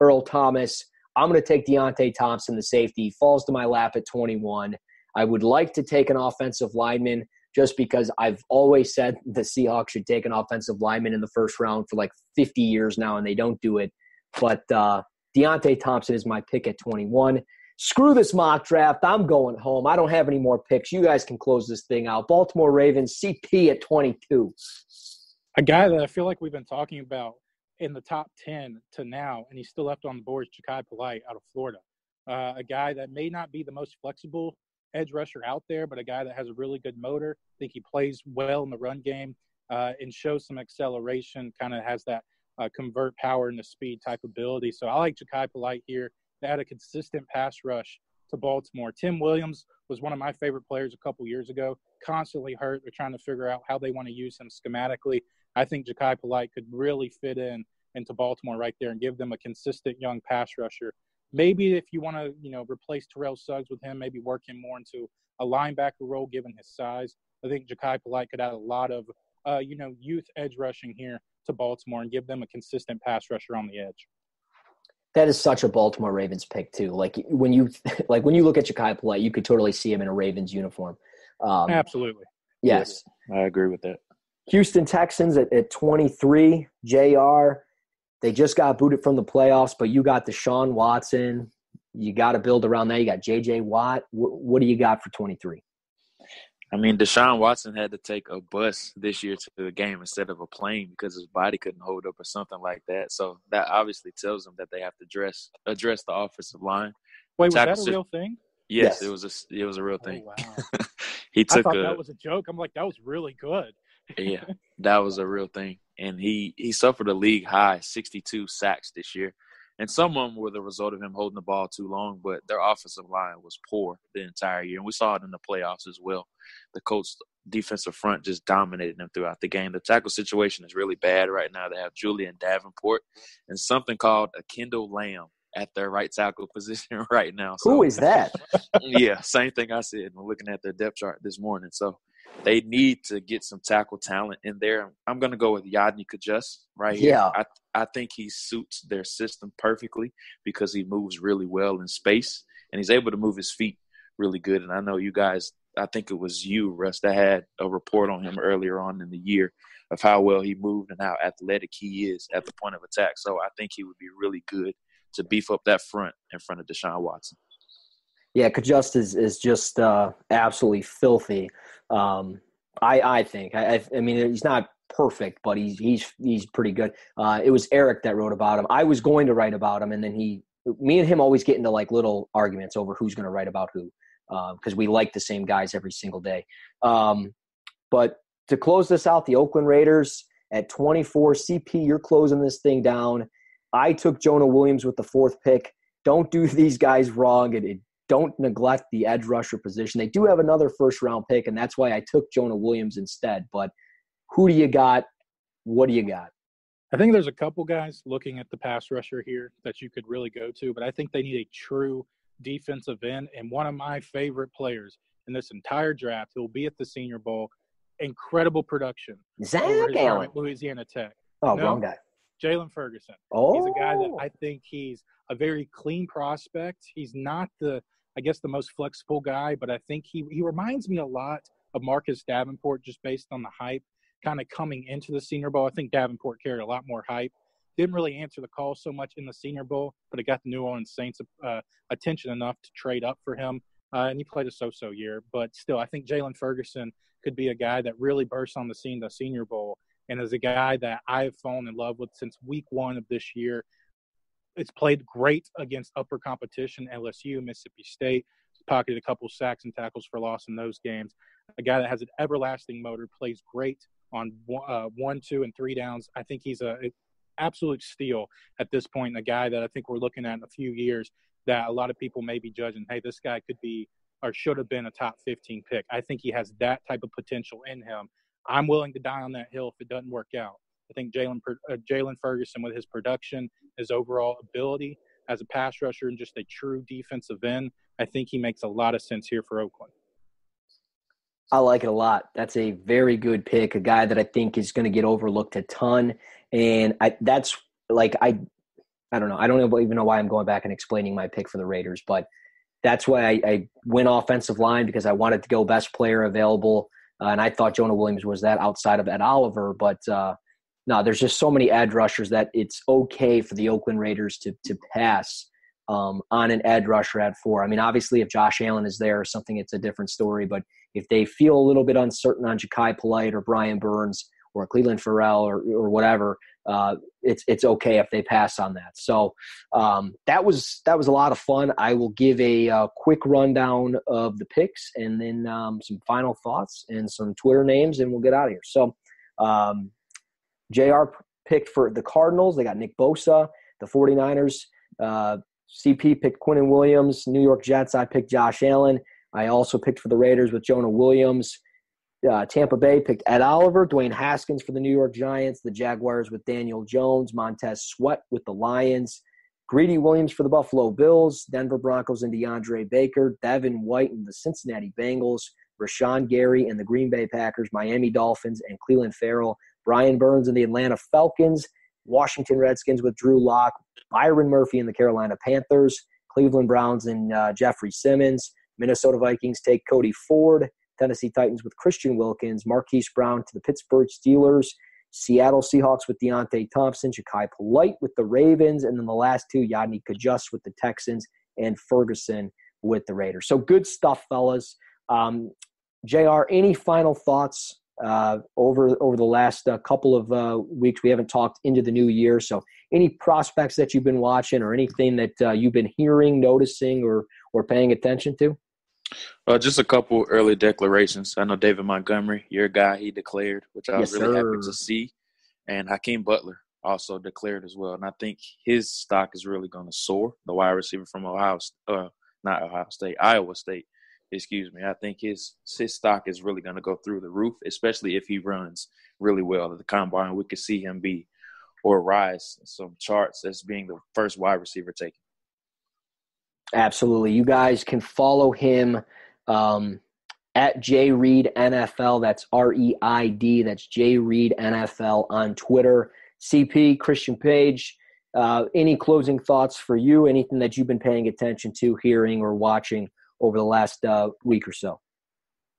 Earl Thomas. I'm going to take Deontay Thompson, the safety. He falls to my lap at 21. I would like to take an offensive lineman just because I've always said the Seahawks should take an offensive lineman in the first round for like 50 years now, and they don't do it. But Deontay Thompson is my pick at 21. Screw this mock draft. I'm going home. I don't have any more picks. You guys can close this thing out. Baltimore Ravens, CP at 22. A guy that I feel like we've been talking about in the top 10 to now, and he's still left on the board, is Ja'Kai Polite out of Florida. A guy that may not be the most flexible edge rusher out there, but a guy that has a really good motor. I think he plays well in the run game and shows some acceleration, kind of has that convert power into speed type ability. So I like Ja'Kai Polite here. They had a consistent pass rush to Baltimore. Tim Williams was one of my favorite players a couple years ago, constantly hurt. They're trying to figure out how they want to use him schematically. I think Ja'Kai Polite could really fit into Baltimore right there and give them a consistent young pass rusher. Maybe if you want to, replace Terrell Suggs with him, maybe work him more into a linebacker role given his size. I think Ja'Kai Polite could add a lot of, youth edge rushing here to Baltimore and give them a consistent pass rusher on the edge. That is such a Baltimore Ravens pick too. Like when you look at Ja'Kai Polite, you could totally see him in a Ravens uniform. Absolutely. Yes. I agree with that. Houston Texans at 23, JR. They just got booted from the playoffs, but you got Deshaun Watson. You got to build around that. You got J.J. Watt. What do you got for 23? I mean, Deshaun Watson had to take a bus this year to the game instead of a plane because his body couldn't hold up or something like that. So that obviously tells them that they have to address the offensive line. Wait, was that a real thing? Yes, yes. It was a real thing. Oh, wow. I thought that was a joke. I'm like, that was really good. Yeah, that was a real thing. And he suffered a league high 62 sacks this year. And some of them were the result of him holding the ball too long, but their offensive line was poor the entire year. And we saw it in the playoffs as well. The Colts' defensive front just dominated them throughout the game. The tackle situation is really bad right now. They have Julian Davenport and something called a Kendall Lamb at their right tackle position right now. So, who is that? Yeah, same thing I said when looking at their depth chart this morning. So they need to get some tackle talent in there. I'm going to go with Yadni Kajus right here. Yeah. I think he suits their system perfectly because he moves really well in space, and he's able to move his feet really good. And I know you guys, I think it was you, Russ, that had a report on him earlier on in the year of how well he moved and how athletic he is at the point of attack. So I think he would be really good to beef up that front in front of Deshaun Watson. Yeah, Kajust is just absolutely filthy. I think. I mean, he's not perfect, but he's pretty good. It was Eric that wrote about him. I was going to write about him, and then me and him always get into like little arguments over who's going to write about who, because we like the same guys every single day. But to close this out, the Oakland Raiders at 24. CP, you're closing this thing down. I took Jonah Williams with the 4th pick. Don't do these guys wrong. Don't neglect the edge rusher position. They do have another first-round pick, and that's why I took Jonah Williams instead. But who do you got? What do you got? I think there's a couple guys looking at the pass rusher here that you could really go to, but I think they need a true defensive end. And one of my favorite players in this entire draft, who will be at the Senior Bowl, incredible production. Zach Allen. Louisiana Tech. Oh, wrong guy. Jalen Ferguson. Oh. He's a guy that I think he's a very clean prospect. He's not the most flexible guy, but I think he reminds me a lot of Marcus Davenport just based on the hype kind of coming into the Senior Bowl. I think Davenport carried a lot more hype. Didn't really answer the call so much in the Senior Bowl, but it got the New Orleans Saints attention enough to trade up for him, and he played a so-so year. But still, I think Jalen Ferguson could be a guy that really bursts on the scene the Senior Bowl, and is a guy that I have fallen in love with since week 1 of this year. It's played great against upper competition, LSU, Mississippi State. Pocketed a couple sacks and tackles for loss in those games. A guy that has an everlasting motor, plays great on 1, 2, and 3 downs. I think he's an absolute steal at this point, and a guy that I think we're looking at in a few years that a lot of people may be judging, hey, this guy could be or should have been a top 15 pick. I think he has that type of potential in him. I'm willing to die on that hill if it doesn't work out. I think Jalen Ferguson, with his production, his overall ability as a pass rusher and just a true defensive end, I think he makes a lot of sense here for Oakland. I like it a lot. That's a very good pick, a guy that I think is going to get overlooked a ton. And I don't know. I don't even know why I'm going back and explaining my pick for the Raiders, but that's why I went offensive line, because I wanted to go best player available. And I thought Jonah Williams was that outside of Ed Oliver, but no, there's just so many edge rushers that it's okay for the Oakland Raiders to pass on an edge rusher at 4. I mean, obviously, if Josh Allen is there or something, it's a different story. But if they feel a little bit uncertain on Ja'Kai Polite or Brian Burns or Cleveland Farrell or whatever, it's okay if they pass on that. So that was a lot of fun. I will give a quick rundown of the picks and then some final thoughts and some Twitter names, and we'll get out of here. So JR picked for the Cardinals. They got Nick Bosa. The 49ers, CP picked Quinnen Williams. New York Jets, I picked Josh Allen. I also picked for the Raiders with Jonah Williams. Tampa Bay picked Ed Oliver. Dwayne Haskins for the New York Giants. The Jaguars with Daniel Jones. Montez Sweat with the Lions. Greedy Williams for the Buffalo Bills. Denver Broncos and DeAndre Baker. Devin White and the Cincinnati Bengals. Rashawn Gary and the Green Bay Packers. Miami Dolphins and Cleveland Farrell. Brian Burns and the Atlanta Falcons. Washington Redskins with Drew Lock, Byron Murphy and the Carolina Panthers, Cleveland Browns and Jeffrey Simmons, Minnesota Vikings take Cody Ford, Tennessee Titans with Christian Wilkins, Marquise Brown to the Pittsburgh Steelers, Seattle Seahawks with Deontay Thompson, Ja'Kai Polite with the Ravens, and then the last two, Yadni Kajus with the Texans and Ferguson with the Raiders. So good stuff, fellas. JR, any final thoughts over the last couple of weeks? We haven't talked into the new year, so any prospects that you've been watching or anything that you've been hearing, noticing, or paying attention to? Just a couple early declarations. I know David Montgomery, your guy, he declared, which I was really happy to see. And Hakeem Butler also declared as well. And I think his stock is really going to soar, the wide receiver from Iowa State. Excuse me. I think his stock is really going to go through the roof, especially if he runs really well at the combine. We could see him rise some charts as being the first wide receiver taken. Absolutely. You guys can follow him at JReid NFL. That's REID. That's JReid NFL on Twitter. CP, Christian Page, any closing thoughts for you? Anything that you've been paying attention to, hearing, or watching over the last week or so?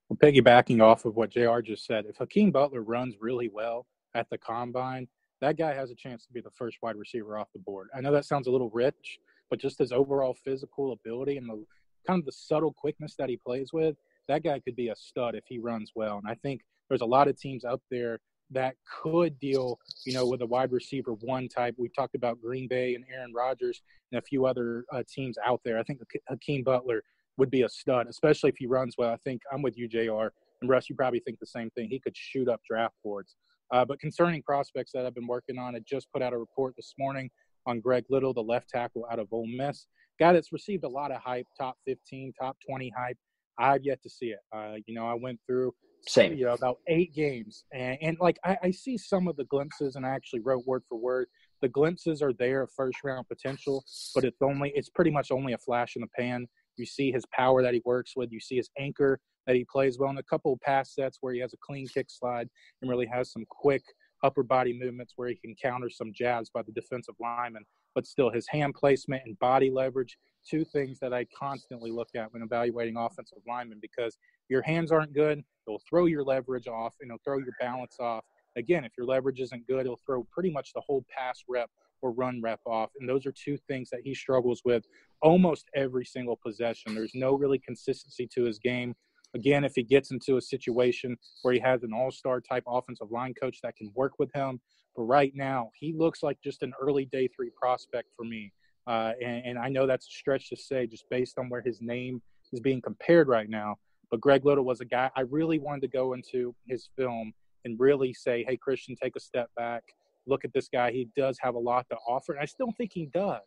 Well, piggybacking off of what JR just said, if Hakeem Butler runs really well at the combine, that guy has a chance to be the first wide receiver off the board. I know that sounds a little rich, but just his overall physical ability and the kind of the subtle quickness that he plays with, that guy could be a stud if he runs well. And I think there's a lot of teams out there that could deal, with a wide receiver one type. We talked about Green Bay and Aaron Rodgers and a few other teams out there. I think Hakeem Butler would be a stud, especially if he runs well. I think I'm with you, JR. And Russ, you probably think the same thing. He could shoot up draft boards. But concerning prospects that I've been working on, I just put out a report this morning on Greg Little, the left tackle out of Ole Miss. Guy that's received a lot of hype, top 15, top 20 hype. I've yet to see it. I went through about 8 games. And I see some of the glimpses, and I actually wrote word for word. The glimpses are there of first-round potential, but it's pretty much only a flash in the pan. You see his power that he works with. You see his anchor that he plays well in a couple of pass sets where he has a clean kick slide and really has some quick upper body movements where he can counter some jabs by the defensive lineman. But still, his hand placement and body leverage, 2 things that I constantly look at when evaluating offensive linemen, because your hands aren't good, it'll throw your leverage off and it'll throw your balance off. Again, if your leverage isn't good, it'll throw pretty much the whole pass rep or run rep off. And those are 2 things that he struggles with almost every single possession. There's no really consistency to his game. Again, if he gets into a situation where he has an all-star type offensive line coach that can work with him, but right now he looks like just an early day 3 prospect for me. And I know that's a stretch to say just based on where his name is being compared right now. But Greg Little was a guy I really wanted to go into his film and really say, hey, Christian, take a step back. Look at this guy. He does have a lot to offer. And I still think he does.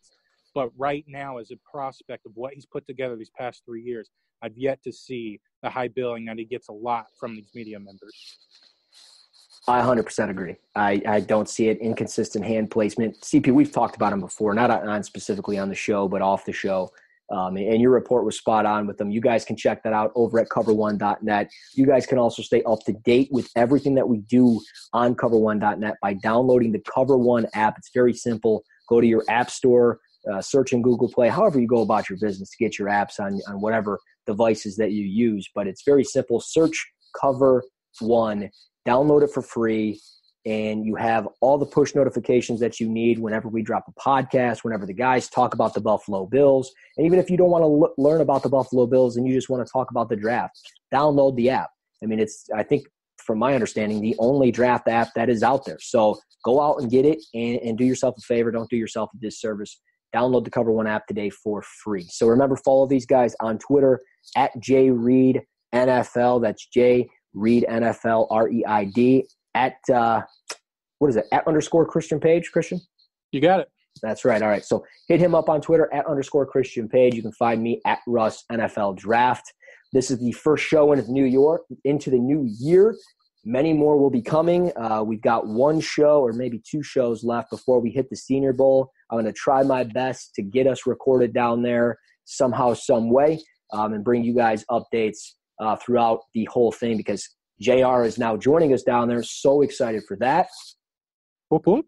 But right now, as a prospect of what he's put together these past 3 years, I've yet to see the high billing that he gets a lot from these media members. I 100% agree. I don't see it. Inconsistent hand placement. CP, we've talked about him before, not on specifically on the show, but off the show. And your report was spot on with them. You guys can check that out over at cover1.net. You guys can also stay up to date with everything that we do on cover1.net by downloading the Cover One app. It's very simple. Go to your app store, search in Google Play, however you go about your business to get your apps on whatever devices that you use. But it's very simple. Search Cover One, download it for free, and you have all the push notifications that you need whenever we drop a podcast, whenever the guys talk about the Buffalo Bills. And even if you don't want to learn about the Buffalo Bills and you just want to talk about the draft, download the app. I mean, it's, I think, from my understanding, the only draft app that is out there. So go out and get it and do yourself a favor. Don't do yourself a disservice. Download the Cover One app today for free. So remember, follow these guys on Twitter at JReidNFL. That's JReidNFL, REID. At what is it? At _ Christian Page, Christian? You got it. That's right. All right. So hit him up on Twitter at _ Christian Page. You can find me at Russ NFL Draft. This is the first show into the new year. Many more will be coming. We've got 1 show or maybe 2 shows left before we hit the Senior Bowl. I'm going to try my best to get us recorded down there somehow, some way, and bring you guys updates throughout the whole thing, because JR is now joining us down there. So excited for that. Whoop, whoop.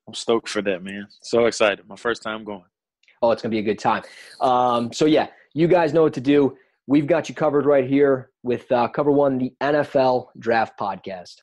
I'm stoked for that, man. So excited. My first time going. Oh, it's going to be a good time. So, yeah, you guys know what to do. We've got you covered right here with Cover One, the NFL Draft Podcast.